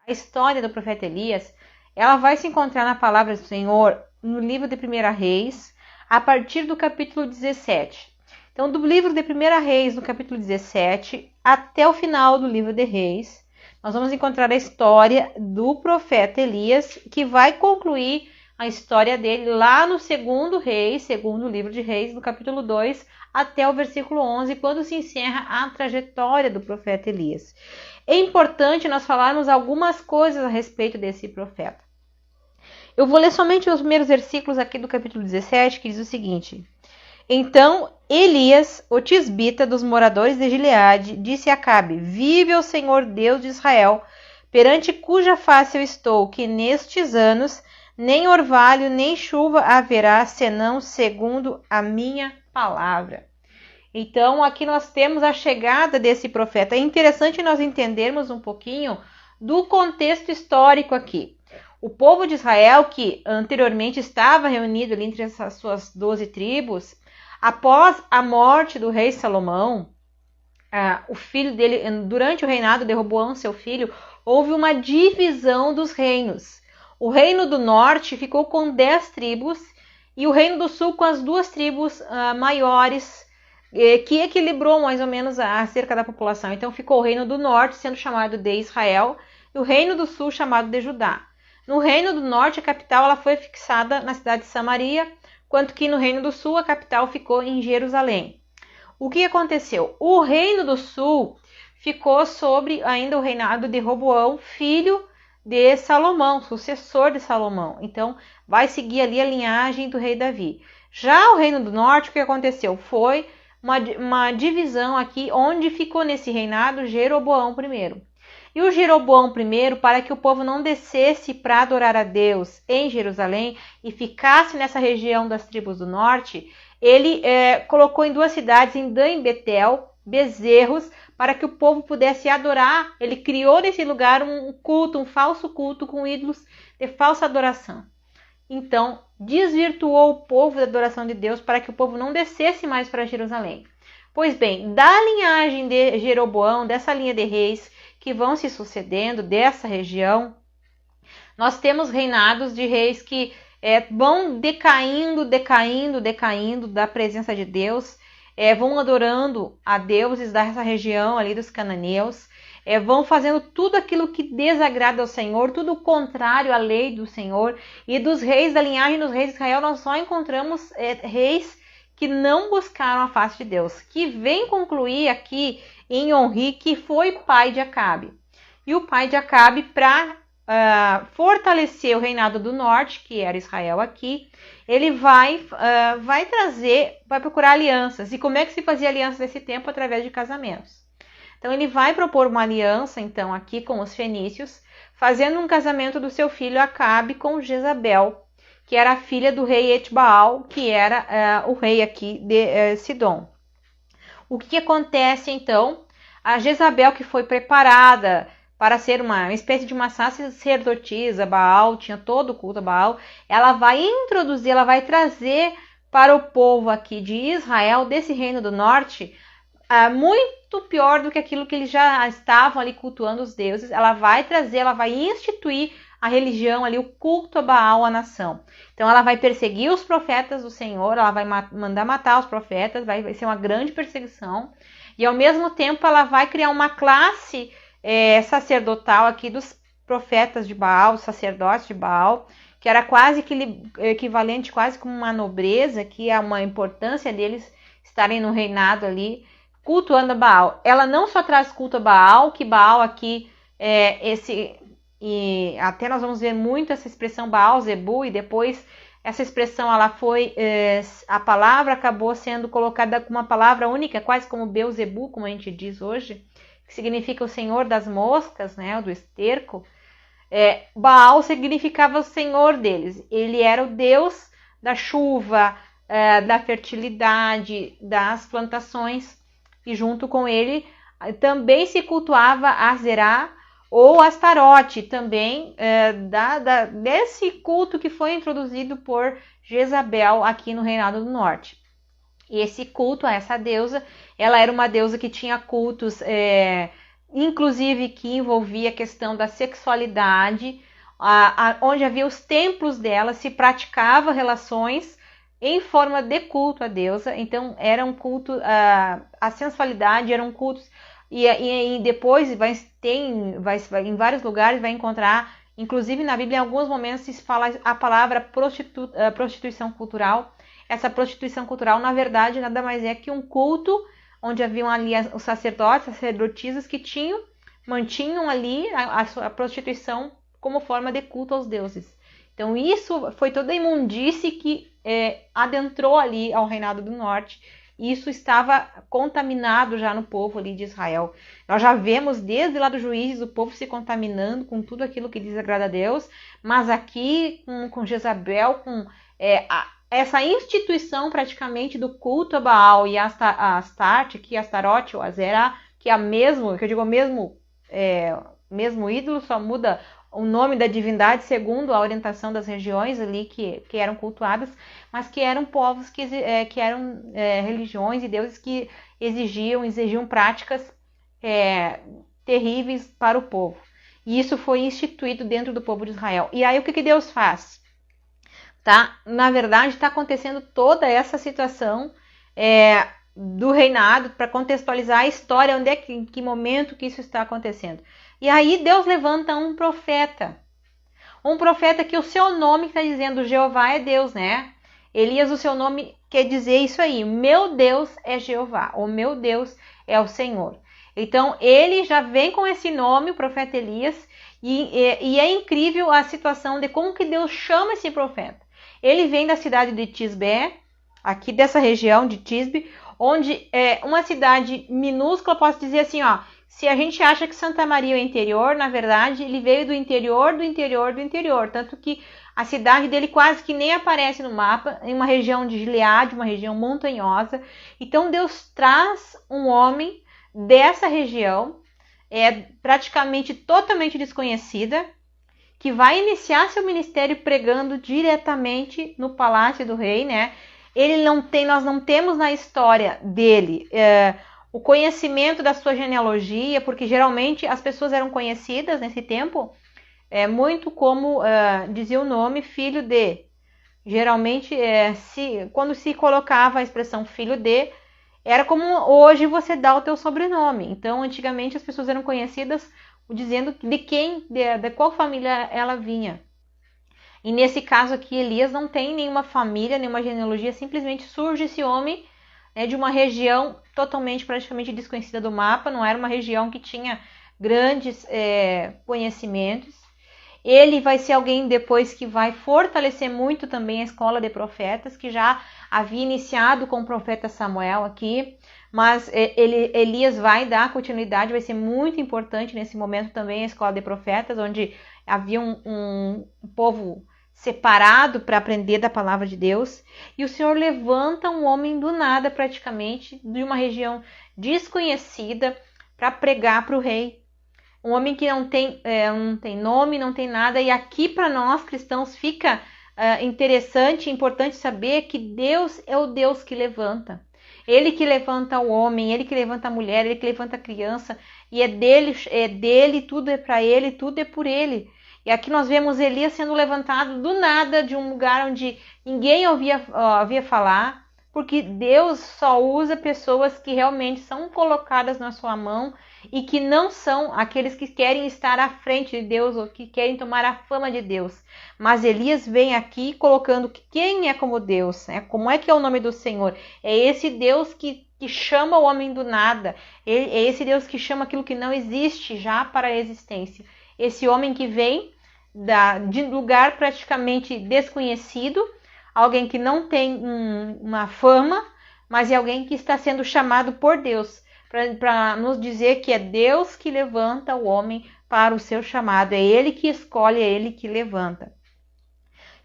A história do profeta Elias, ela vai se encontrar na palavra do Senhor no livro de 1 Reis, a partir do capítulo 17. Então, do livro de 1 Reis, no capítulo 17, até o final do livro de Reis, nós vamos encontrar a história do profeta Elias, que vai concluir a história dele lá no segundo livro de Reis, no capítulo 2, até o versículo 11, quando se encerra a trajetória do profeta Elias. É importante nós falarmos algumas coisas a respeito desse profeta. Eu vou ler somente os primeiros versículos aqui do capítulo 17, que diz o seguinte: Então Elias, o tisbita dos moradores de Gileade, disse a Acabe: Vive o Senhor Deus de Israel, perante cuja face eu estou, que nestes anos nem orvalho nem chuva haverá, senão segundo a minha palavra. Então, aqui nós temos a chegada desse profeta. É interessante nós entendermos um pouquinho do contexto histórico aqui. O povo de Israel, que anteriormente estava reunido ali entre essas suas 12 tribos, após a morte do rei Salomão, o filho dele, durante o reinado de Roboão, seu filho, houve uma divisão dos reinos. O reino do norte ficou com 10 tribos e o reino do sul com as 2 tribos maiores, que equilibrou mais ou menos acerca da população. Então ficou o reino do norte sendo chamado de Israel e o reino do sul chamado de Judá. No reino do norte, a capital ela foi fixada na cidade de Samaria, quanto que no reino do sul a capital ficou em Jerusalém. O que aconteceu? O reino do sul ficou sobre ainda o reinado de Roboão, filho de Salomão, sucessor de Salomão. Então, vai seguir ali a linhagem do rei Davi. Já o reino do norte, o que aconteceu? Foi uma divisão aqui, onde ficou nesse reinado Jeroboão I. E o Jeroboão I, para que o povo não descesse para adorar a Deus em Jerusalém e ficasse nessa região das tribos do norte, ele colocou em 2 cidades, em Dan e Betel, bezerros, para que o povo pudesse adorar. Ele criou nesse lugar um culto, um falso culto com ídolos de falsa adoração. Então, desvirtuou o povo da adoração de Deus para que o povo não descesse mais para Jerusalém. Pois bem, da linhagem de Jeroboão, dessa linha de reis que vão se sucedendo dessa região, nós temos reinados de reis que vão decaindo da presença de Deus, vão adorando a deuses dessa região ali dos cananeus, vão fazendo tudo aquilo que desagrada ao Senhor, tudo o contrário à lei do Senhor. E dos reis da linhagem dos reis de Israel, nós só encontramos reis que não buscaram a face de Deus, que vem concluir aqui em Onri, que foi pai de Acabe. E o pai de Acabe, para fortalecer o reinado do norte, que era Israel aqui, ele vai procurar alianças. E como é que se fazia aliança nesse tempo? Através de casamentos. Então ele vai propor uma aliança, então, aqui com os fenícios, fazendo um casamento do seu filho Acabe com Jezabel, que era a filha do rei Etbaal, que era o rei aqui de Sidom. O que acontece, então? A Jezabel, que foi preparada para ser uma espécie de uma sacerdotisa, Baal, tinha todo o culto a Baal, ela vai introduzir, ela vai trazer para o povo aqui de Israel, desse reino do norte, muito pior do que aquilo que eles já estavam ali cultuando os deuses. Ela vai trazer, ela vai instituir a religião ali, o culto a Baal à nação. Então ela vai perseguir os profetas do Senhor, ela vai mandar matar os profetas, vai ser uma grande perseguição. E ao mesmo tempo ela vai criar uma classe sacerdotal aqui dos profetas de Baal, os sacerdotes de Baal, que era quase que equivalente, quase como uma nobreza, que é uma importância deles estarem no reinado ali, cultuando a Baal. Ela não só traz culto a Baal, que Baal aqui e até nós vamos ver muito essa expressão Baal, Zebu, e depois essa expressão ela foi, a palavra acabou sendo colocada como uma palavra única, quase como Beuzebu, como a gente diz hoje, que significa o senhor das moscas, né, do esterco. Baal significava o senhor deles, ele era o deus da chuva, da fertilidade, das plantações, e junto com ele também se cultuava Azerá ou Astarote, também desse culto que foi introduzido por Jezabel aqui no Reinado do Norte. E esse culto a essa deusa, ela era uma deusa que tinha cultos inclusive que envolvia a questão da sexualidade, onde havia os templos dela, se praticava relações em forma de culto à deusa. Então era um culto, a sensualidade eram cultos, e depois em vários lugares vai encontrar, inclusive na Bíblia, em alguns momentos se fala a palavra prostituição cultural. Essa prostituição cultural, na verdade, nada mais é que um culto onde haviam ali os sacerdotes, sacerdotisas que mantinham ali a prostituição como forma de culto aos deuses. Então isso foi toda a imundície que adentrou ali ao reinado do norte. Isso estava contaminado já no povo ali de Israel. Nós já vemos desde lá do Juízes o povo se contaminando com tudo aquilo que desagrada a Deus, mas aqui com Jezabel, com essa instituição praticamente do culto a Baal e a Astarte, que Astarote ou Azerá, que é a mesmo, que eu digo mesmo ídolo, só muda o nome da divindade segundo a orientação das regiões ali que eram cultuadas, mas que eram povos que eram religiões e deuses que exigiam práticas terríveis para o povo. E isso foi instituído dentro do povo de Israel. E aí o que Deus faz? Tá? Na verdade, está acontecendo toda essa situação do reinado, para contextualizar a história, em que momento que isso está acontecendo. E aí Deus levanta um profeta que o seu nome está dizendo Jeová é Deus, né? Elias, o seu nome quer dizer isso aí, meu Deus é Jeová, o meu Deus é o Senhor. Então ele já vem com esse nome, o profeta Elias, e é incrível a situação de como que Deus chama esse profeta. Ele vem da cidade de Tisbe, aqui dessa região de Tisbe, onde é uma cidade minúscula, posso dizer assim, ó, se a gente acha que Santa Maria é o interior, na verdade ele veio do interior do interior do interior, tanto que a cidade dele quase que nem aparece no mapa, em uma região de Gileade, uma região montanhosa. Então Deus traz um homem dessa região, praticamente totalmente desconhecida, que vai iniciar seu ministério pregando diretamente no palácio do rei, né? Nós não temos na história dele o conhecimento da sua genealogia, porque geralmente as pessoas eram conhecidas nesse tempo, muito como dizia o nome, filho de. Geralmente, quando se colocava a expressão filho de, era como hoje você dá o teu sobrenome. Então, antigamente as pessoas eram conhecidas dizendo de qual família ela vinha. E nesse caso aqui, Elias não tem nenhuma família, nenhuma genealogia, simplesmente surge esse homem de uma região praticamente desconhecida do mapa, não era uma região que tinha grandes conhecimentos. Ele vai ser alguém depois que vai fortalecer muito também a escola de profetas, que já havia iniciado com o profeta Samuel aqui, mas Elias vai dar continuidade, vai ser muito importante nesse momento também a escola de profetas, onde havia um povo separado para aprender da palavra de Deus, e o Senhor levanta um homem do nada praticamente, de uma região desconhecida, para pregar para o rei. Um homem que não tem nome, não tem nada, e aqui para nós cristãos fica interessante e importante saber que Deus é o Deus que levanta. Ele que levanta o homem, ele que levanta a mulher, ele que levanta a criança, e é dele, tudo é para ele, tudo é por ele. E aqui nós vemos Elias sendo levantado do nada, de um lugar onde ninguém ouvia falar, porque Deus só usa pessoas que realmente são colocadas na sua mão e que não são aqueles que querem estar à frente de Deus ou que querem tomar a fama de Deus. Mas Elias vem aqui colocando quem é como Deus, né? Como é que é o nome do Senhor? É esse Deus que chama o homem do nada, é esse Deus que chama aquilo que não existe já para a existência. Esse homem que vem de lugar praticamente desconhecido, alguém que não tem uma fama, mas é alguém que está sendo chamado por Deus, para nos dizer que é Deus que levanta o homem para o seu chamado, é Ele que escolhe, é Ele que levanta.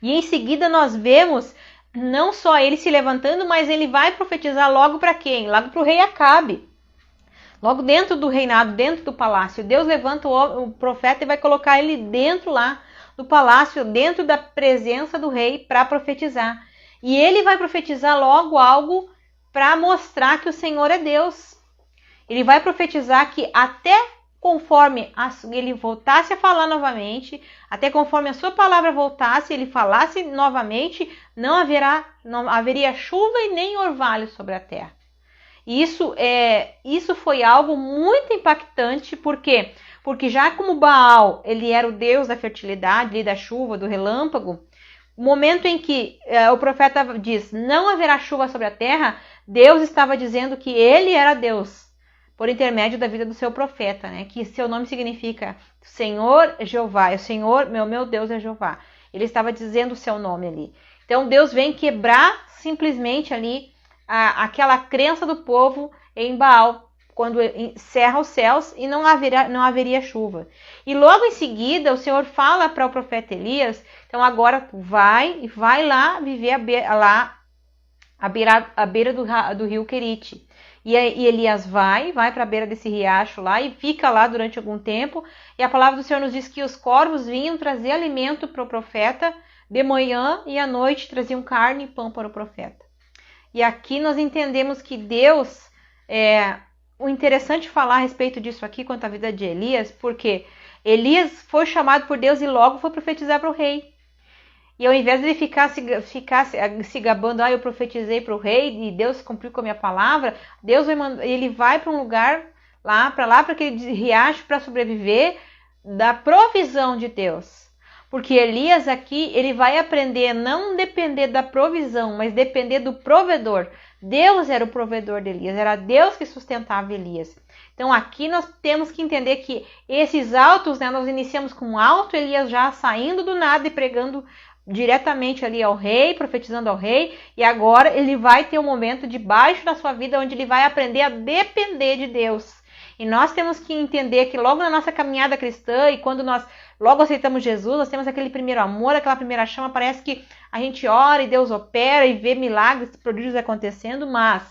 E em seguida nós vemos não só ele se levantando, mas ele vai profetizar logo para quem? Logo para o rei Acabe. Logo dentro do reinado, dentro do palácio, Deus levanta o profeta e vai colocar ele dentro lá do palácio, dentro da presença do rei, para profetizar. E ele vai profetizar logo algo para mostrar que o Senhor é Deus. Ele vai profetizar que até conforme ele voltasse a falar novamente, até conforme a sua palavra voltasse, ele falasse novamente, não haveria chuva e nem orvalho sobre a terra. Isso foi algo muito impactante, por quê? Porque já como Baal, ele era o deus da fertilidade, da chuva, do relâmpago, o momento em que o profeta diz, não haverá chuva sobre a terra, Deus estava dizendo que ele era Deus, por intermédio da vida do seu profeta, né? Que seu nome significa Senhor Jeová, o Senhor, meu Deus é Jeová. Ele estava dizendo o seu nome ali. Então Deus vem quebrar simplesmente ali aquela crença do povo em Baal, quando cerra os céus e não haveria chuva. E logo em seguida o Senhor fala para o profeta Elias, então agora tu vai lá viver à beira do rio Querite. E Elias vai para a beira desse riacho lá e fica lá durante algum tempo. E a palavra do Senhor nos diz que os corvos vinham trazer alimento para o profeta de manhã e à noite traziam carne e pão para o profeta. E aqui nós entendemos que Deus, o interessante falar a respeito disso aqui quanto à vida de Elias, porque Elias foi chamado por Deus e logo foi profetizar para o rei. E ao invés de ele ficar se gabando, eu profetizei para o rei e Deus cumpriu com a minha palavra, ele vai para um lugar para aquele riacho para sobreviver da provisão de Deus. Porque Elias aqui, ele vai aprender a não depender da provisão, mas depender do provedor. Deus era o provedor de Elias, era Deus que sustentava Elias. Então aqui nós temos que entender que esses altos, né, nós iniciamos com um alto, Elias já saindo do nada e pregando diretamente ali ao rei, profetizando ao rei, e agora ele vai ter um momento de baixo na sua vida onde ele vai aprender a depender de Deus. E nós temos que entender que logo na nossa caminhada cristã e quando nós logo aceitamos Jesus, nós temos aquele primeiro amor, aquela primeira chama, parece que a gente ora e Deus opera e vê milagres, prodígios acontecendo, mas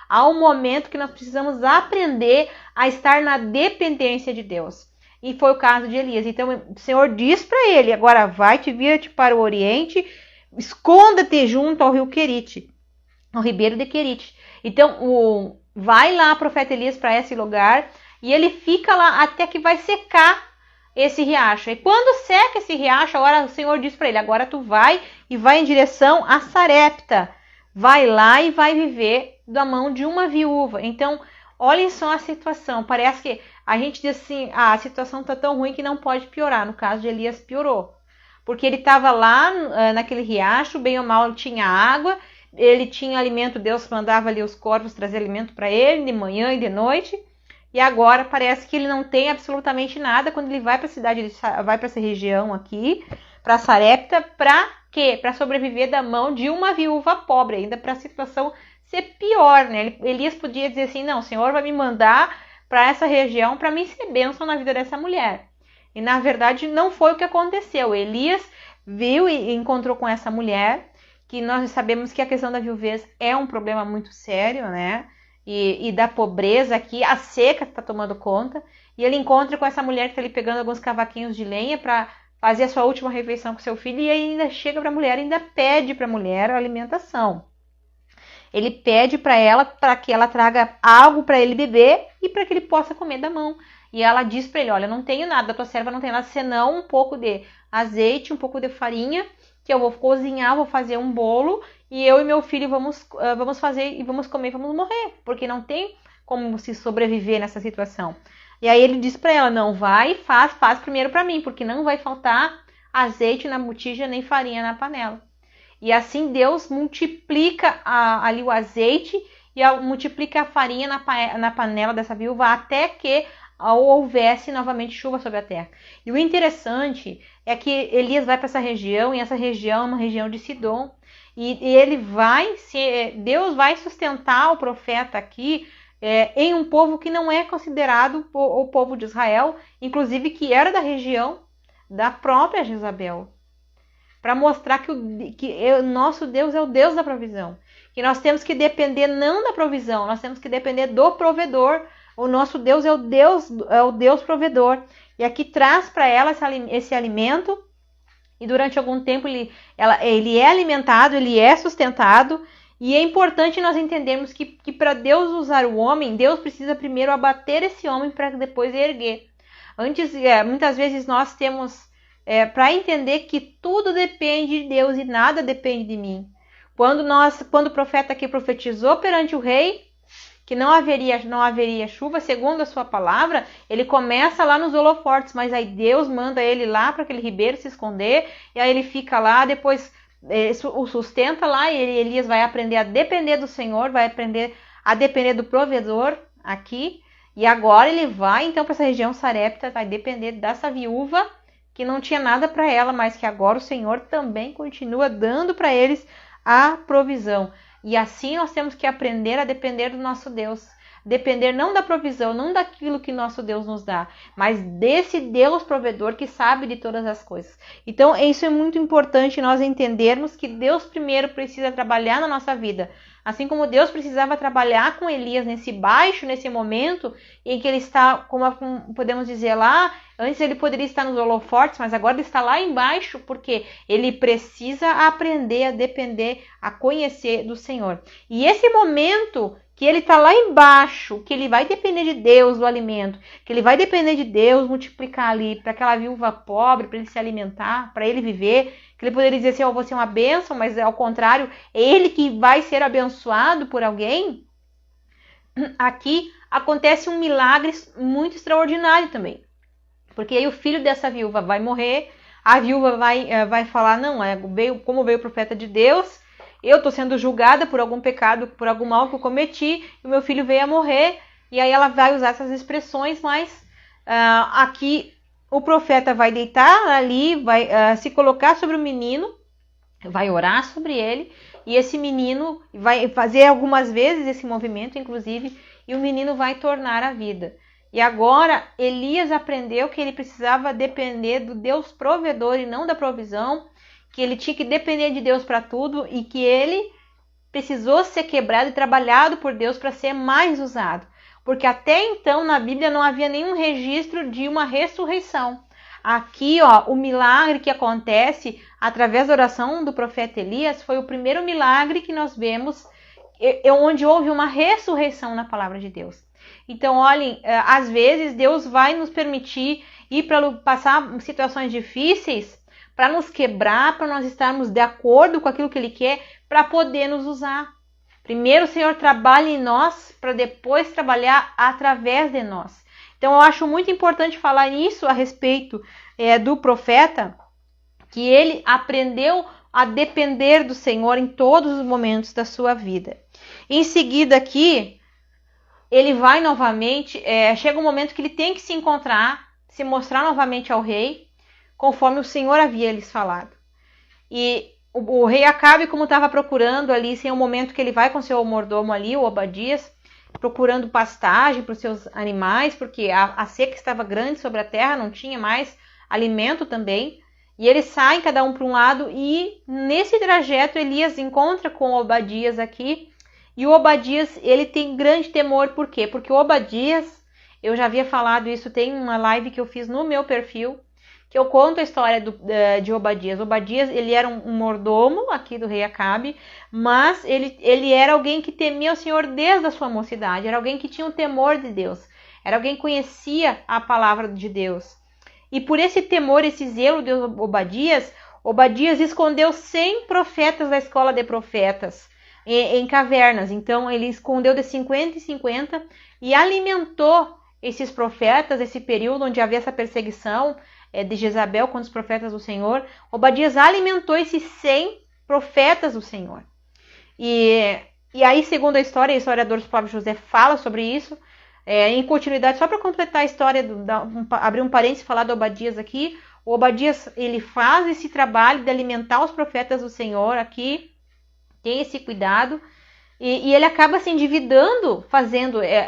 há um momento que nós precisamos aprender a estar na dependência de Deus. E foi o caso de Elias. Então o Senhor diz para ele, agora vira-te para o oriente, esconda-te junto ao rio Querite, ao ribeiro de Querite. Então vai lá o profeta Elias para esse lugar e ele fica lá até que vai secar esse riacho. E quando seca esse riacho, agora o Senhor diz para ele, agora tu vai em direção a Sarepta. Vai lá e vai viver da mão de uma viúva. Então, olhem só a situação. Parece que a gente diz assim, a situação está tão ruim que não pode piorar. No caso de Elias, piorou. Porque ele estava lá naquele riacho, bem ou mal tinha água, ele tinha alimento, Deus mandava ali os corvos trazer alimento para ele de manhã e de noite. E agora parece que ele não tem absolutamente nada quando ele vai para a cidade, ele vai para essa região aqui, para Sarepta, para quê? Para sobreviver da mão de uma viúva pobre, ainda para a situação ser pior, né? Elias podia dizer assim, não, o Senhor vai me mandar para essa região para me ser bênção na vida dessa mulher. E na verdade não foi o que aconteceu. Elias viu e encontrou com essa mulher, que nós sabemos que a questão da viuvez é um problema muito sério, né? E da pobreza aqui, a seca está tomando conta, e ele encontra com essa mulher que está ali pegando alguns cavaquinhos de lenha para fazer a sua última refeição com seu filho, e ainda chega para a mulher, ainda pede para a mulher a alimentação. Ele pede para ela para que ela traga algo para ele beber e para que ele possa comer da mão. E ela diz para ele, olha, não tenho nada, a tua serva não tem nada, senão um pouco de azeite, um pouco de farinha, que eu vou cozinhar, vou fazer um bolo, e eu e meu filho vamos fazer e vamos comer, vamos morrer, porque não tem como se sobreviver nessa situação. E aí ele diz para ela, não, vai, faz primeiro para mim, porque não vai faltar azeite na botija nem farinha na panela. E assim Deus multiplica ali o azeite e multiplica a farinha na panela dessa viúva até que houvesse novamente chuva sobre a terra. E o interessante é que Elias vai para essa região, e essa região é uma região de Sidom, e Deus vai sustentar o profeta aqui em um povo que não é considerado o povo de Israel, inclusive que era da região da própria Jezabel, para mostrar que o nosso Deus é o Deus da provisão, que nós temos que depender não da provisão, nós temos que depender do provedor. O nosso Deus é o Deus provedor. E aqui traz para ela esse alimento, e durante algum tempo ele é alimentado, ele é sustentado. E é importante nós entendermos que para Deus usar o homem, Deus precisa primeiro abater esse homem para depois erguer. Antes, muitas vezes nós temos para entender que tudo depende de Deus e nada depende de mim. Quando o profeta aqui profetizou perante o rei que não haveria chuva, segundo a sua palavra, ele começa lá nos holofortes, mas aí Deus manda ele lá para aquele ribeiro se esconder, e aí ele fica lá, depois o sustenta lá, e Elias vai aprender a depender do Senhor, vai aprender a depender do provedor aqui, e agora ele vai então para essa região Sarepta, vai depender dessa viúva que não tinha nada para ela, mas que agora o Senhor também continua dando para eles a provisão. E assim nós temos que aprender a depender do nosso Deus. Depender não da provisão, não daquilo que nosso Deus nos dá, mas desse Deus provedor que sabe de todas as coisas. Então, isso é muito importante nós entendermos que Deus primeiro precisa trabalhar na nossa vida. Assim como Deus precisava trabalhar com Elias nesse momento em que ele está, como podemos dizer lá, antes ele poderia estar nos holofortes, mas agora ele está lá embaixo, porque ele precisa aprender a depender, a conhecer do Senhor. E esse momento que ele está lá embaixo, que ele vai depender de Deus do alimento, que ele vai depender de Deus multiplicar ali para aquela viúva pobre, para ele se alimentar, para ele viver, que ele poderia dizer assim, eu vou ser uma bênção, mas ao contrário, é ele que vai ser abençoado por alguém. Aqui acontece um milagre muito extraordinário também, porque aí o filho dessa viúva vai morrer, a viúva vai falar, não, como veio o profeta de Deus, eu estou sendo julgada por algum pecado, por algum mal que eu cometi, e o meu filho veio a morrer, e aí ela vai usar essas expressões, mas aqui o profeta vai deitar ali, vai se colocar sobre o menino, vai orar sobre ele, e esse menino vai fazer algumas vezes esse movimento, inclusive, e o menino vai tornar a vida. E agora Elias aprendeu que ele precisava depender do Deus provedor e não da provisão, que ele tinha que depender de Deus para tudo e que ele precisou ser quebrado e trabalhado por Deus para ser mais usado. Porque até então na Bíblia não havia nenhum registro de uma ressurreição. Aqui, o milagre que acontece através da oração do profeta Elias foi o primeiro milagre que nós vemos onde houve uma ressurreição na palavra de Deus. Então, olhem, às vezes Deus vai nos permitir ir para passar situações difíceis para nos quebrar, para nós estarmos de acordo com aquilo que Ele quer, para poder nos usar. Primeiro o Senhor trabalha em nós, para depois trabalhar através de nós. Então eu acho muito importante falar isso a respeito do profeta, que ele aprendeu a depender do Senhor em todos os momentos da sua vida. Em seguida aqui, ele vai novamente, chega um momento que ele tem que se encontrar, se mostrar novamente ao rei, conforme o Senhor havia lhes falado. E o rei Acabe, como estava procurando ali, sem um momento que ele vai com seu mordomo ali, o Obadias, procurando pastagem para os seus animais, porque a seca estava grande sobre a terra, não tinha mais alimento também. E eles saem cada um para um lado e nesse trajeto Elias encontra com o Obadias aqui. E o Obadias, ele tem grande temor, por quê? Porque o Obadias, eu já havia falado isso, tem uma live que eu fiz no meu perfil, que eu conto a história de Obadias. Obadias, ele era um mordomo aqui do rei Acabe, mas ele era alguém que temia o Senhor desde a sua mocidade, era alguém que tinha um temor de Deus, era alguém que conhecia a palavra de Deus. E por esse temor, esse zelo de Obadias escondeu 100 profetas da escola de profetas em cavernas. Então ele escondeu de 50 em 50 e alimentou esses profetas, esse período onde havia essa perseguição de Jezabel contra os profetas do Senhor. Obadias alimentou esses 100 profetas do Senhor. E aí, segundo a história, o historiador Flávio José fala sobre isso, em continuidade, só para completar a história, abrir um parênteses e falar do Obadias aqui. O Obadias, ele faz esse trabalho de alimentar os profetas do Senhor aqui, tem esse cuidado, e ele acaba se endividando,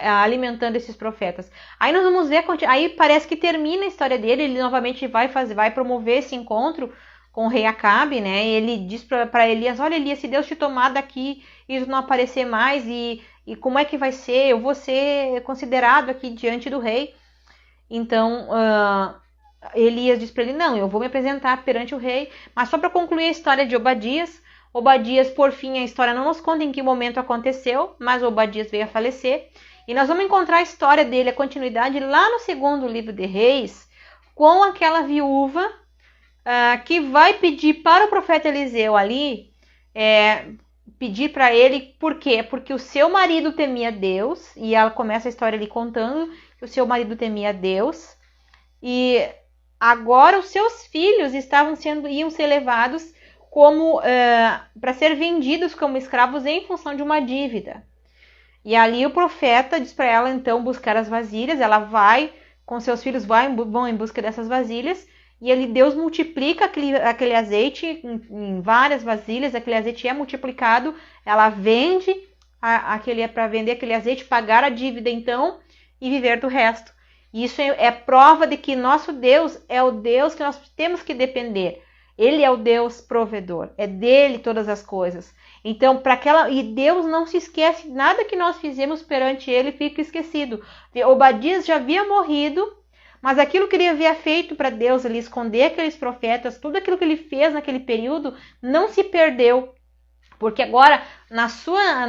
alimentando esses profetas. Aí nós vamos ver, aí parece que termina a história dele, ele novamente vai promover esse encontro com o rei Acabe, né? Ele diz para Elias, olha Elias, se Deus te tomar daqui e não aparecer mais, e como é que vai ser? Eu vou ser considerado aqui diante do rei. Então, Elias diz para ele, não, eu vou me apresentar perante o rei. Mas só para concluir a história de Obadias, por fim, a história não nos conta em que momento aconteceu, mas Obadias veio a falecer. E nós vamos encontrar a história dele, a continuidade, lá no segundo livro de Reis, com aquela viúva que vai pedir para o profeta Eliseu ali, pedir para ele, por quê? Porque o seu marido temia Deus, e ela começa a história ali contando que o seu marido temia Deus, e agora os seus filhos iam ser levados como para ser vendidos como escravos em função de uma dívida. E ali o profeta diz para ela então buscar as vasilhas, ela vai com seus filhos, vão em busca dessas vasilhas, e Deus multiplica aquele azeite em várias vasilhas, aquele azeite é multiplicado, ela vende, para vender aquele azeite, pagar a dívida então, e viver do resto. Isso é prova de que nosso Deus é o Deus que nós temos que depender. Ele é o Deus provedor, é dele todas as coisas. Então, e Deus não se esquece, nada que nós fizemos perante ele fica esquecido. Obadias já havia morrido, mas aquilo que ele havia feito para Deus, ele esconder aqueles profetas, tudo aquilo que ele fez naquele período, não se perdeu. Porque agora, na sua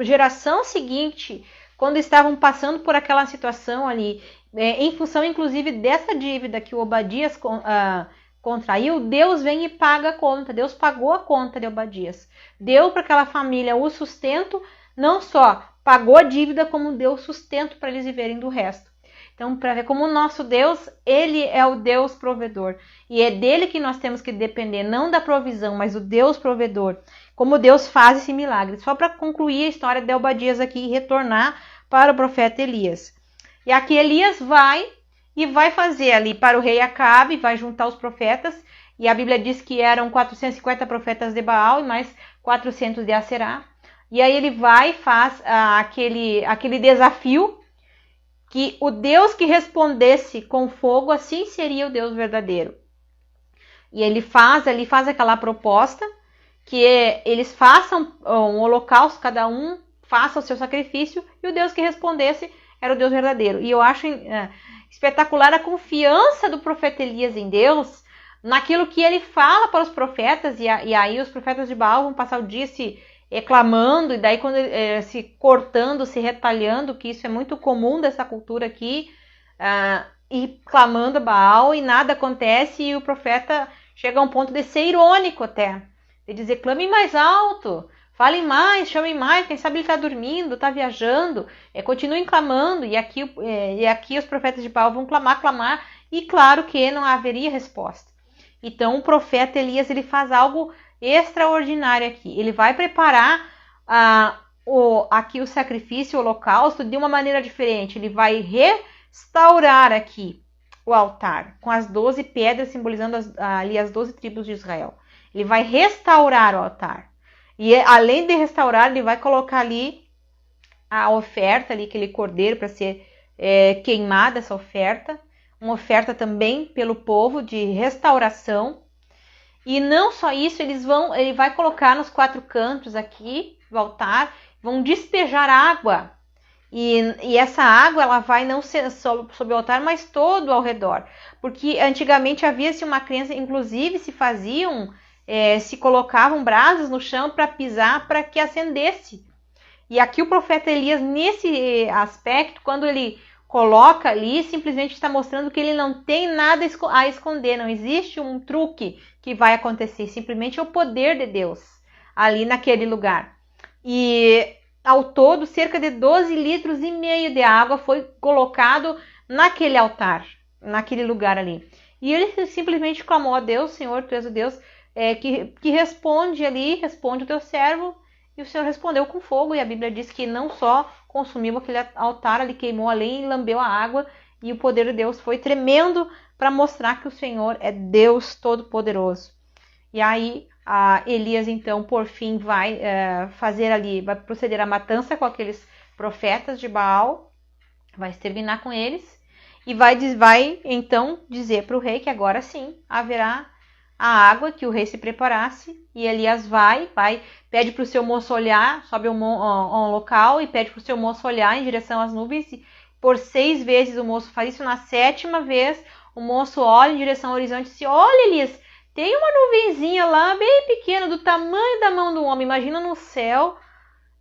geração seguinte, quando estavam passando por aquela situação ali, em função inclusive dessa dívida que o Obadias contraiu, Deus vem e paga a conta. Deus pagou a conta de Obadias. Deu para aquela família o sustento, não só pagou a dívida, como deu sustento para eles viverem do resto. Então, para ver como o nosso Deus, ele é o Deus provedor. E é dele que nós temos que depender, não da provisão, mas do Deus provedor. Como Deus faz esse milagre. Só para concluir a história de Obadias aqui e retornar para o profeta Elias. E aqui Elias vai fazer ali para o rei Acabe, vai juntar os profetas, e a Bíblia diz que eram 450 profetas de Baal e mais 400 de Aserá. E aí ele vai e faz aquele desafio, que o Deus que respondesse com fogo, assim seria o Deus verdadeiro. E ele faz aquela proposta, que eles façam um holocausto, cada um faça o seu sacrifício, e o Deus que respondesse era o Deus verdadeiro. E eu acho espetacular a confiança do profeta Elias em Deus, naquilo que ele fala para os profetas, e aí os profetas de Baal vão passar o dia se clamando, e daí quando se cortando, se retalhando, que isso é muito comum dessa cultura aqui, e clamando a Baal, e nada acontece, e o profeta chega a um ponto de ser irônico até, de dizer, clamem mais alto, falem mais, chamem mais, quem sabe ele está dormindo, está viajando, continuem clamando, e aqui os profetas de Baal vão clamar, e claro que não haveria resposta. Então o profeta Elias, ele faz algo extraordinário aqui, ele vai preparar aqui o sacrifício, o holocausto, de uma maneira diferente, ele vai restaurar aqui o altar, com as 12 pedras simbolizando ali as 12 tribos de Israel, ele vai restaurar o altar. E além de restaurar, ele vai colocar ali a oferta, ali, aquele cordeiro para ser queimada, essa oferta. Uma oferta também pelo povo de restauração. E não só isso, ele vai colocar nos 4 cantos aqui do altar, vão despejar água. E essa água, ela vai não ser sobre o altar, mas todo ao redor. Porque antigamente havia-se uma crença, inclusive se colocavam brasas no chão para pisar, para que acendesse. E aqui o profeta Elias, nesse aspecto, quando ele coloca ali, simplesmente está mostrando que ele não tem nada a esconder, não existe um truque que vai acontecer, simplesmente é o poder de Deus ali naquele lugar. E ao todo, cerca de 12,5 litros de água foi colocado naquele altar, naquele lugar ali. E ele simplesmente clamou a Deus, Senhor, Tu és o Deus que responde o teu servo, e o Senhor respondeu com fogo, e a Bíblia diz que não só consumiu aquele altar, ele queimou ali e lambeu a água, e o poder de Deus foi tremendo para mostrar que o Senhor é Deus Todo-Poderoso. E aí Elias então por fim vai proceder à matança com aqueles profetas de Baal, vai exterminar com eles, e vai então dizer para o rei que agora sim haverá a água, que o rei se preparasse. E Elias pede para o seu moço olhar, sobe a um local e pede para o seu moço olhar em direção às nuvens, e por 6 vezes o moço faz isso. Na 7ª vez o moço olha em direção ao horizonte e diz, olha Elias, tem uma nuvenzinha lá bem pequena, do tamanho da mão do homem, imagina no céu,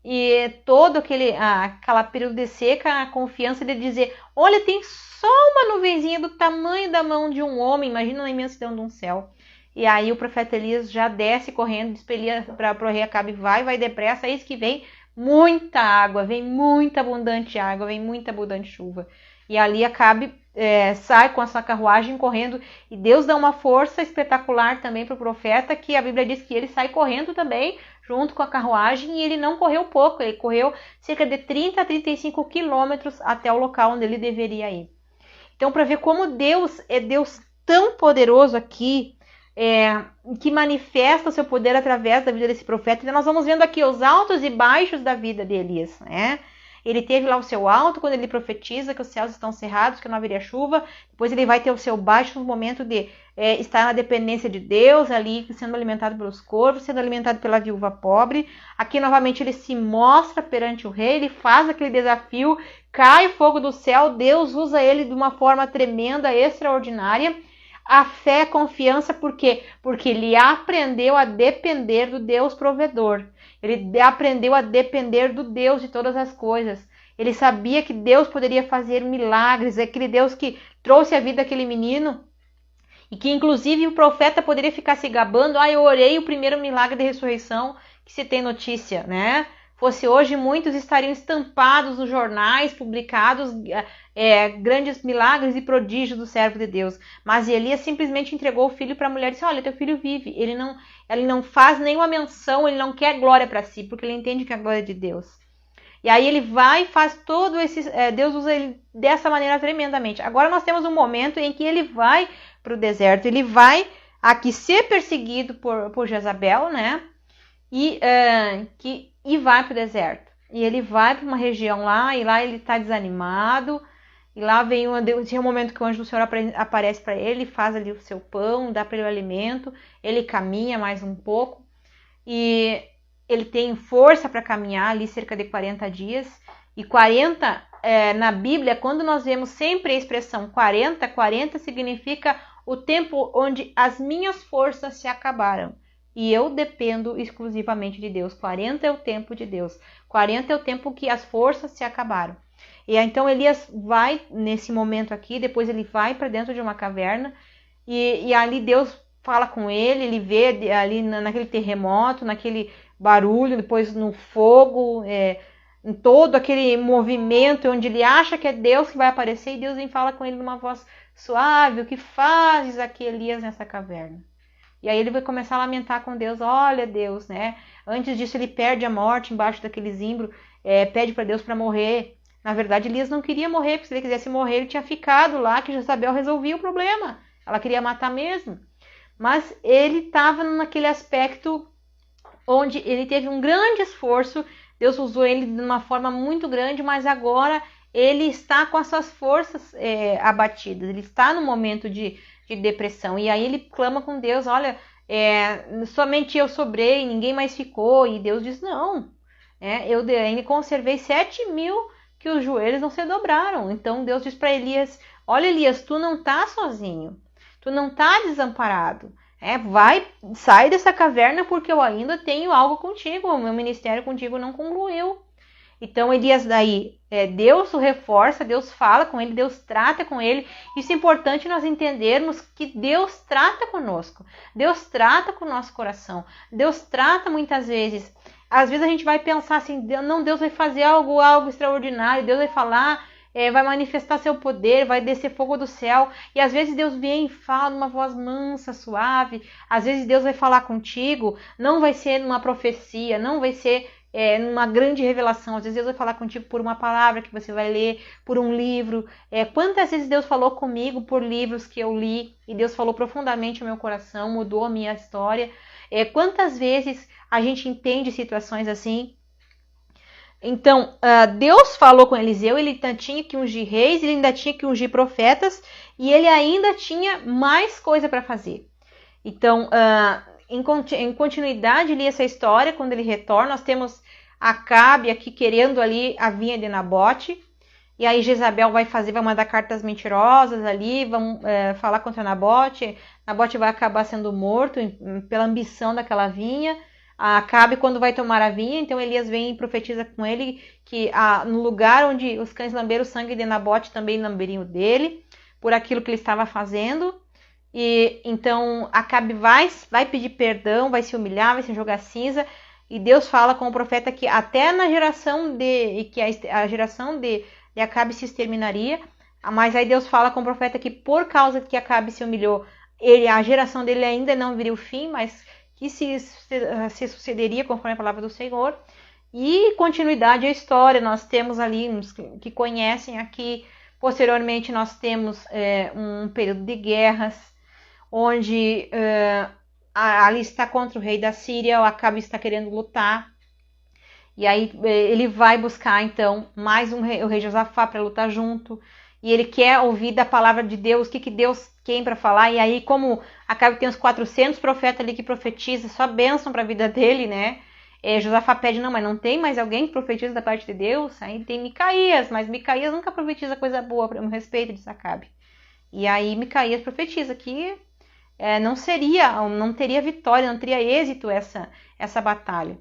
e todo aquela período de seca, a confiança de dizer, olha, tem só uma nuvenzinha do tamanho da mão de um homem, imagina a imensidão de um céu. E aí o profeta Elias já desce correndo, despelia para o rei Acabe, vai depressa, eis que vem muita água, vem muita abundante água, vem muita abundante chuva. E ali Acabe sai com a sua carruagem correndo, e Deus dá uma força espetacular também para o profeta, que a Bíblia diz que ele sai correndo também, junto com a carruagem, e ele não correu pouco, ele correu cerca de 30 a 35 quilômetros até o local onde ele deveria ir. Então, para ver como Deus é Deus tão poderoso aqui, que manifesta o seu poder através da vida desse profeta. Então, nós vamos vendo aqui os altos e baixos da vida de Elias, né? Ele teve lá o seu alto quando ele profetiza que os céus estão cerrados, que não haveria chuva. Depois ele vai ter o seu baixo no momento de estar na dependência de Deus, ali sendo alimentado pelos corvos, sendo alimentado pela viúva pobre. Aqui novamente ele se mostra perante o rei, ele faz aquele desafio, cai fogo do céu, Deus usa ele de uma forma tremenda, extraordinária. A fé, a confiança, por quê? Porque ele aprendeu a depender do Deus provedor. Ele aprendeu a depender do Deus de todas as coisas. Ele sabia que Deus poderia fazer milagres, aquele Deus que trouxe a vida daquele menino, e que inclusive o profeta poderia ficar se gabando, eu orei o primeiro milagre de ressurreição que se tem notícia, né? Fosse hoje, muitos estariam estampados nos jornais, publicados grandes milagres e prodígios do servo de Deus. Mas Elias simplesmente entregou o filho para a mulher e disse, olha, teu filho vive. Ele não faz nenhuma menção, ele não quer glória para si, porque ele entende que é a glória é de Deus. E aí ele vai e faz todo esse... Deus usa ele dessa maneira tremendamente. Agora nós temos um momento em que ele vai para o deserto. Ele vai aqui ser perseguido por Jezabel, né? E vai para o deserto. E ele vai para uma região lá, e lá ele está desanimado. E lá vem um momento que o anjo do Senhor aparece para ele, faz ali o seu pão, dá para ele o alimento. Ele caminha mais um pouco. E ele tem força para caminhar ali cerca de 40 dias. E 40, na Bíblia, quando nós vemos sempre a expressão 40, 40 significa o tempo onde as minhas forças se acabaram. E eu dependo exclusivamente de Deus. 40 é o tempo de Deus. 40 é o tempo que as forças se acabaram. E então Elias vai nesse momento aqui, depois ele vai para dentro de uma caverna e ali Deus fala com ele vê ali naquele terremoto, naquele barulho, depois no fogo, em todo aquele movimento onde ele acha que é Deus que vai aparecer, e Deus vem fala com ele numa voz suave, o que fazes aqui, Elias, nessa caverna? E aí ele vai começar a lamentar com Deus, olha Deus, né? Antes disso ele perde a morte embaixo daquele zimbro, pede para Deus para morrer. Na verdade, Elias não queria morrer, porque se ele quisesse morrer, ele tinha ficado lá, que Jezabel resolvia o problema. Ela queria matar mesmo. Mas ele estava naquele aspecto onde ele teve um grande esforço, Deus usou ele de uma forma muito grande, mas agora ele está com as suas forças abatidas, ele está no momento de depressão. E aí ele clama com Deus, olha, somente eu sobrei, ninguém mais ficou. E Deus diz, não, eu ainda conservei 7.000 que os joelhos não se dobraram. Então Deus diz para Elias, olha Elias, tu não tá sozinho, tu não tá desamparado. Sai dessa caverna porque eu ainda tenho algo contigo, o meu ministério contigo não concluiu. Então Elias daí, Deus o reforça, Deus fala com ele, Deus trata com ele. Isso é importante nós entendermos que Deus trata conosco, Deus trata com o nosso coração, Deus trata muitas vezes. Às vezes a gente vai pensar assim, Deus vai fazer algo extraordinário, Deus vai falar, vai manifestar seu poder, vai descer fogo do céu. E às vezes Deus vem e fala numa voz mansa, suave. Às vezes Deus vai falar contigo, não vai ser numa profecia, não vai ser numa grande revelação. Às vezes Deus vai falar contigo por uma palavra que você vai ler, por um livro. Quantas vezes Deus falou comigo por livros que eu li, e Deus falou profundamente no meu coração, mudou a minha história. Quantas vezes a gente entende situações assim? Então, Deus falou com Eliseu, ele ainda tinha que ungir reis, ele ainda tinha que ungir profetas, e ele ainda tinha mais coisa para fazer. Então, em continuidade ali essa história, quando ele retorna, nós temos Acabe aqui querendo ali a vinha de Nabote, e aí Jezabel vai mandar cartas mentirosas ali, vão falar contra Nabote. Nabote vai acabar sendo morto pela ambição daquela vinha. Acabe quando vai tomar a vinha, então Elias vem e profetiza com ele que no lugar onde os cães lamberam o sangue de Nabote também lamberiam dele, por aquilo que ele estava fazendo. E então Acabe vai pedir perdão, vai se humilhar, vai se jogar cinza, e Deus fala com o profeta que até na geração a geração de Acabe se exterminaria, mas aí Deus fala com o profeta que por causa que Acabe se humilhou, a geração dele ainda não viria o fim, mas que se sucederia conforme a palavra do Senhor. E continuidade à história, nós temos ali, que conhecem aqui, posteriormente nós temos um período de guerras, onde ali está contra o rei da Síria, o Acabe está querendo lutar, e aí ele vai buscar então mais o rei Josafá para lutar junto, e ele quer ouvir da palavra de Deus, o que Deus tem para falar, e aí como Acabe tem uns 400 profetas ali que profetizam, só bênção para a vida dele, né? Josafá pede, não, mas não tem mais alguém que profetiza da parte de Deus? Aí tem Micaías, mas Micaías nunca profetiza coisa boa, para um respeito de Acabe. E aí Micaías profetiza que não teria vitória, não teria êxito essa batalha.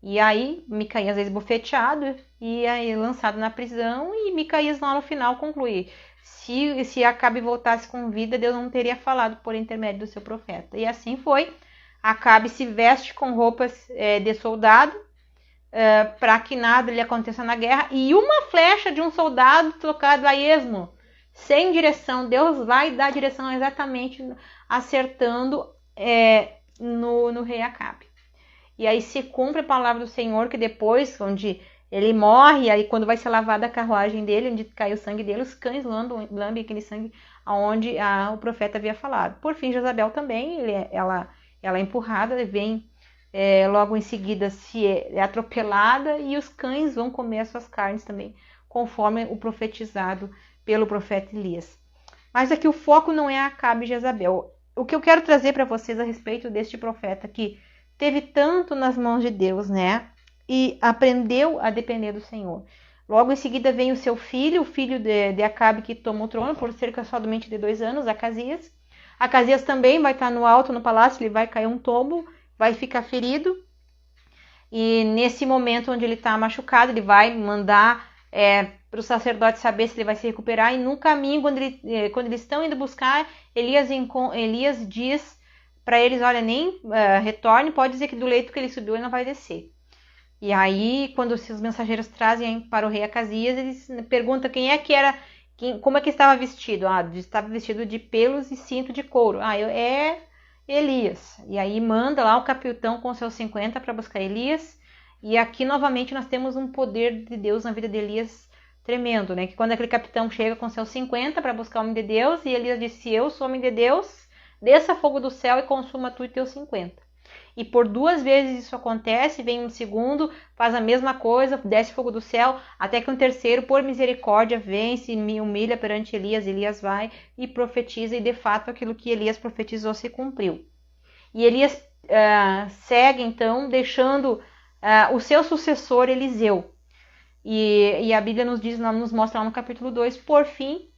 E aí Micaías é esbofeteado e é lançado na prisão, e Micaías lá no final conclui: se Acabe voltasse com vida, Deus não teria falado por intermédio do seu profeta. E assim foi. Acabe se veste com roupas de soldado para que nada lhe aconteça na guerra, e uma flecha de um soldado tocado a esmo, sem direção, Deus vai dar a direção exatamente acertando no rei Acabe. E aí se cumpre a palavra do Senhor, que depois, onde ele morre, aí quando vai ser lavada a carruagem dele, onde caiu o sangue dele, os cães lambem aquele sangue aonde o profeta havia falado. Por fim, Jezabel também, ela é empurrada, vem logo em seguida é atropelada, e os cães vão comer as suas carnes também, conforme o profetizado pelo profeta Elias. Mas aqui o foco não é Acabe e Jezabel. O que eu quero trazer para vocês a respeito deste profeta que teve tanto nas mãos de Deus, né? E aprendeu a depender do Senhor. Logo em seguida vem o seu filho, o filho de Acabe, que toma o trono por cerca somente de 2 anos, Acasias. Acasias também vai estar no alto, no palácio, ele vai cair um tombo, vai ficar ferido. E nesse momento onde ele está machucado, ele vai mandar para o sacerdote saber se ele vai se recuperar. E no caminho, quando eles estão indo buscar, Elias diz para eles: olha, nem retorne, pode dizer que do leito que ele subiu ele não vai descer. E aí, quando os mensageiros trazem para o rei Acasias, eles perguntam como é que estava vestido. Estava vestido de pelos e cinto de couro. É Elias. E aí manda lá o capitão com seus 50 para buscar Elias. E aqui novamente nós temos um poder de Deus na vida de Elias tremendo, né? Que quando aquele capitão chega com seus 50 para buscar o homem de Deus, e Elias disse: eu sou homem de Deus, desça fogo do céu e consuma tu e teus 50. E por 2 vezes isso acontece, vem um segundo, faz a mesma coisa, desce fogo do céu, até que um terceiro, por misericórdia, vem, se humilha perante Elias. Elias vai e profetiza, e de fato aquilo que Elias profetizou se cumpriu. E Elias segue então, deixando o seu sucessor Eliseu. E a Bíblia nos mostra lá no capítulo 2, por fim,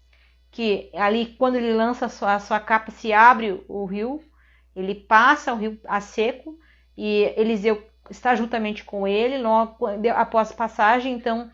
que ali quando ele lança a sua capa, se abre o rio, ele passa o rio a seco, e Eliseu está juntamente com ele. Logo após passagem, então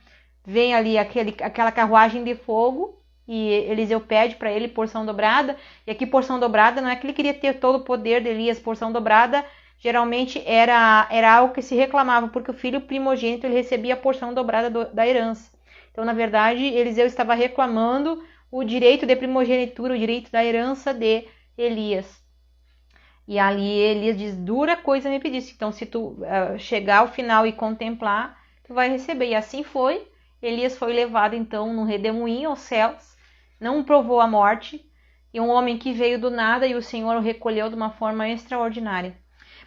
vem ali aquela carruagem de fogo, e Eliseu pede para ele porção dobrada. E aqui porção dobrada não é que ele queria ter todo o poder de Elias. Porção dobrada geralmente era algo que se reclamava, porque o filho primogênito ele recebia a porção dobrada da herança. Então, na verdade, Eliseu estava reclamando o direito de primogenitura, o direito da herança de Elias. E ali Elias diz: dura coisa me pediste, então se tu chegar ao final e contemplar, tu vai receber. E assim foi. Elias foi levado então num redemoinho aos céus, não provou a morte, e um homem que veio do nada, e o Senhor o recolheu de uma forma extraordinária.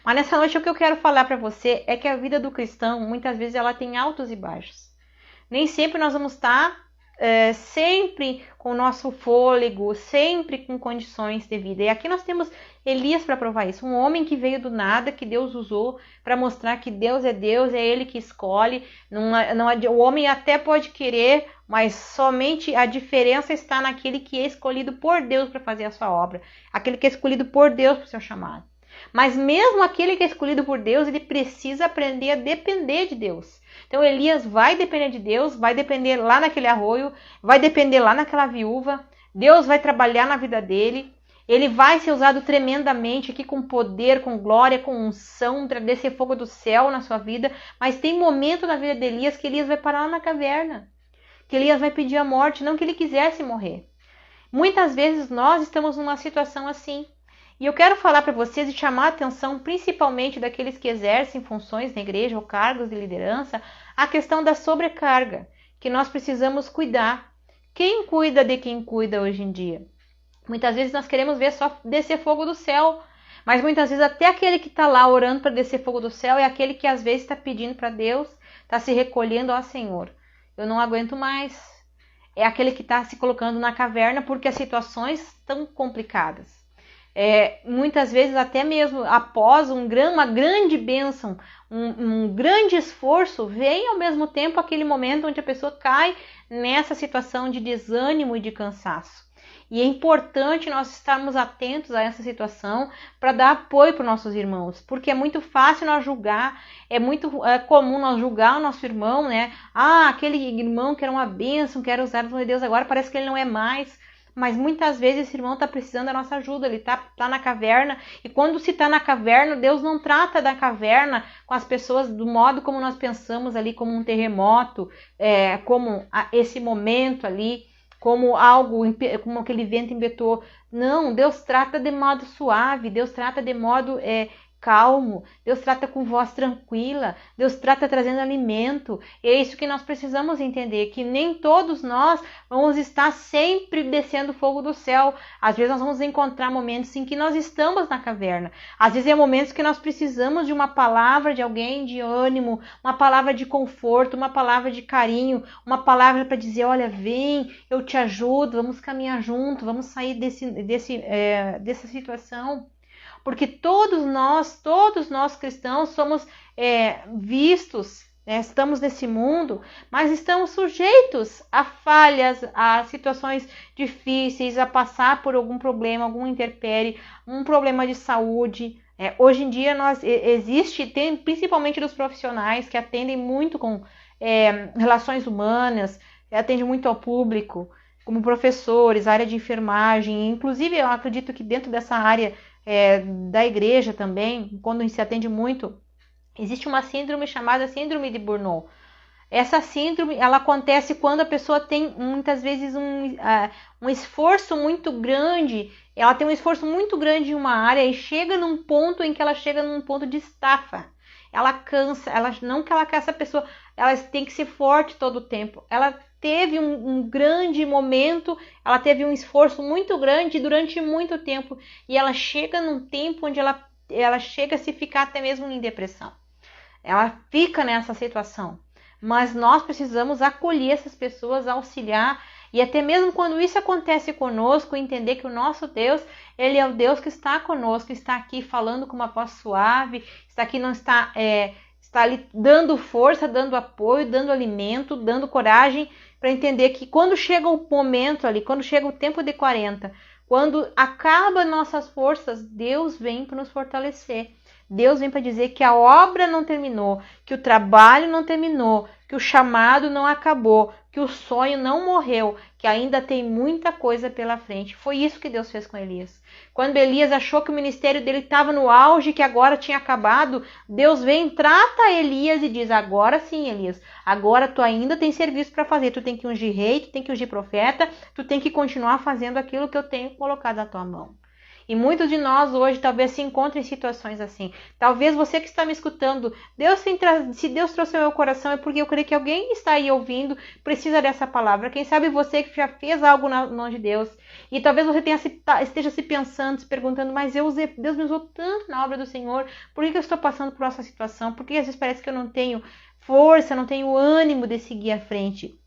Mas nessa noite o que eu quero falar para você é que a vida do cristão, muitas vezes, ela tem altos e baixos. Nem sempre nós vamos estar sempre com o nosso fôlego, sempre com condições de vida. E aqui nós temos Elias para provar isso. Um homem que veio do nada, que Deus usou para mostrar que Deus, é Ele que escolhe. O homem até pode querer, mas somente a diferença está naquele que é escolhido por Deus para fazer a sua obra. Aquele que é escolhido por Deus para o seu chamado. Mas mesmo aquele que é escolhido por Deus, ele precisa aprender a depender de Deus. Então Elias vai depender de Deus, vai depender lá naquele arroio, vai depender lá naquela viúva. Deus vai trabalhar na vida dele. Ele vai ser usado tremendamente aqui com poder, com glória, com unção, para descer fogo do céu na sua vida. Mas tem momento na vida de Elias que Elias vai parar lá na caverna. Que Elias vai pedir a morte, não que ele quisesse morrer. Muitas vezes nós estamos numa situação assim. E eu quero falar para vocês e chamar a atenção, principalmente daqueles que exercem funções na igreja ou cargos de liderança, a questão da sobrecarga, que nós precisamos cuidar. Quem cuida de quem cuida hoje em dia? Muitas vezes nós queremos ver só descer fogo do céu, mas muitas vezes até aquele que está lá orando para descer fogo do céu é aquele que às vezes está pedindo para Deus, está se recolhendo, ó Senhor, eu não aguento mais. É aquele que está se colocando na caverna porque as situações estão complicadas. Muitas vezes até mesmo após uma grande bênção, um grande esforço, vem ao mesmo tempo aquele momento onde a pessoa cai nessa situação de desânimo e de cansaço. E é importante nós estarmos atentos a essa situação para dar apoio para os nossos irmãos, porque é muito fácil nós julgar, é muito comum nós julgar o nosso irmão, né? Ah, aquele irmão que era uma bênção, que era usado por Deus agora, parece que ele não é mais. Mas muitas vezes esse irmão está precisando da nossa ajuda, ele está na caverna, e quando se está na caverna, Deus não trata da caverna com as pessoas do modo como nós pensamos ali, como um terremoto, como esse momento ali, como algo, como aquele vento embetou. Não, Deus trata de modo suave, Deus trata de modo calmo, Deus trata com voz tranquila, Deus trata trazendo alimento. E é isso que nós precisamos entender, que nem todos nós vamos estar sempre descendo fogo do céu. Às vezes nós vamos encontrar momentos em que nós estamos na caverna. Às vezes é momentos que nós precisamos de uma palavra de alguém de ânimo, uma palavra de conforto, uma palavra de carinho, uma palavra para dizer, olha, vem, eu te ajudo, vamos caminhar junto, vamos sair dessa situação. Porque todos nós cristãos somos vistos, né? Estamos nesse mundo, mas estamos sujeitos a falhas, a situações difíceis, a passar por algum problema, algum intempérie, um problema de saúde. Hoje em dia tem principalmente dos profissionais que atendem muito com relações humanas, atendem muito ao público, como professores, área de enfermagem. Inclusive, eu acredito que dentro dessa área da igreja também, quando se atende muito, existe uma síndrome chamada síndrome de Burnout. Essa síndrome, ela acontece quando a pessoa tem muitas vezes um esforço muito grande, ela tem um esforço muito grande em uma área e chega num ponto em que ela chega num ponto de estafa. Ela cansa, não que ela cansa a pessoa, ela tem que ser forte todo o tempo. Ela teve um grande momento, ela teve um esforço muito grande durante muito tempo e ela chega num tempo onde ela chega a se ficar até mesmo em depressão. Ela fica nessa situação, mas nós precisamos acolher essas pessoas, auxiliar, e até mesmo quando isso acontece conosco, entender que o nosso Deus, Ele é o Deus que está conosco, está aqui falando com uma voz suave, está aqui, não está ali dando força, dando apoio, dando alimento, dando coragem, para entender que quando chega o momento ali, quando chega o tempo de 40, quando acaba nossas forças, Deus vem para nos fortalecer. Deus vem para dizer que a obra não terminou, que o trabalho não terminou, que o chamado não acabou, que o sonho não morreu, que ainda tem muita coisa pela frente. Foi isso que Deus fez com Elias. Quando Elias achou que o ministério dele estava no auge, que agora tinha acabado, Deus vem, trata Elias e diz, agora sim, Elias, agora tu ainda tem serviço para fazer, tu tem que ungir rei, tu tem que ungir profeta, tu tem que continuar fazendo aquilo que eu tenho colocado na tua mão. E muitos de nós hoje talvez se encontrem em situações assim. Talvez você que está me escutando, se Deus trouxe ao meu coração é porque eu creio que alguém está aí ouvindo, precisa dessa palavra. Quem sabe você que já fez algo na mão de Deus. E talvez você esteja se pensando, se perguntando, mas Deus me usou tanto na obra do Senhor, por que eu estou passando por essa situação? Por que às vezes parece que eu não tenho força, não tenho ânimo de seguir à frente?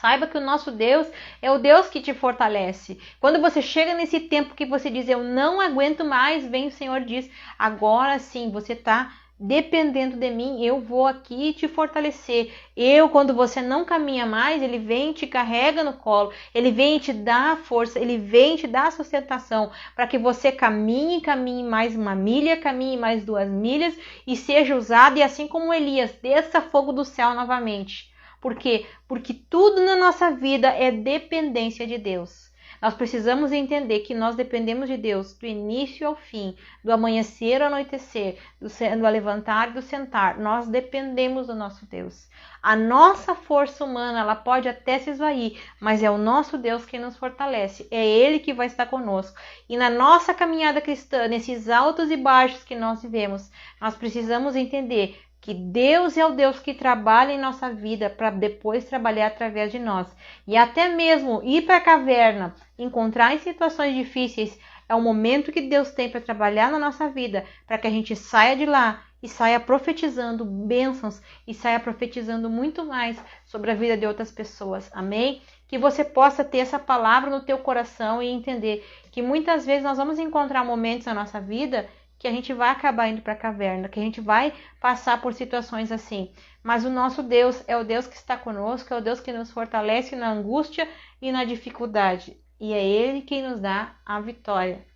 Saiba que o nosso Deus é o Deus que te fortalece. Quando você chega nesse tempo que você diz, eu não aguento mais, vem o Senhor e diz, agora sim, você está dependendo de mim, eu vou aqui te fortalecer. Quando você não caminha mais, Ele vem e te carrega no colo, Ele vem e te dá força, Ele vem e te dá sustentação, para que você caminhe mais 1 milha, caminhe mais 2 milhas, e seja usado, e assim como Elias, desça fogo do céu novamente. Por quê? Porque tudo na nossa vida é dependência de Deus. Nós precisamos entender que nós dependemos de Deus do início ao fim, do amanhecer ao anoitecer, do levantar e do sentar. Nós dependemos do nosso Deus. A nossa força humana, ela pode até se esvair, mas é o nosso Deus quem nos fortalece. É Ele que vai estar conosco. E na nossa caminhada cristã, nesses altos e baixos que nós vivemos, nós precisamos entender que Deus é o Deus que trabalha em nossa vida para depois trabalhar através de nós. E até mesmo ir para a caverna, encontrar em situações difíceis, é o momento que Deus tem para trabalhar na nossa vida, para que a gente saia de lá e saia profetizando bênçãos e saia profetizando muito mais sobre a vida de outras pessoas. Amém? Que você possa ter essa palavra no teu coração e entender que muitas vezes nós vamos encontrar momentos na nossa vida que a gente vai acabar indo para a caverna, que a gente vai passar por situações assim. Mas o nosso Deus é o Deus que está conosco, é o Deus que nos fortalece na angústia e na dificuldade. E é Ele quem nos dá a vitória.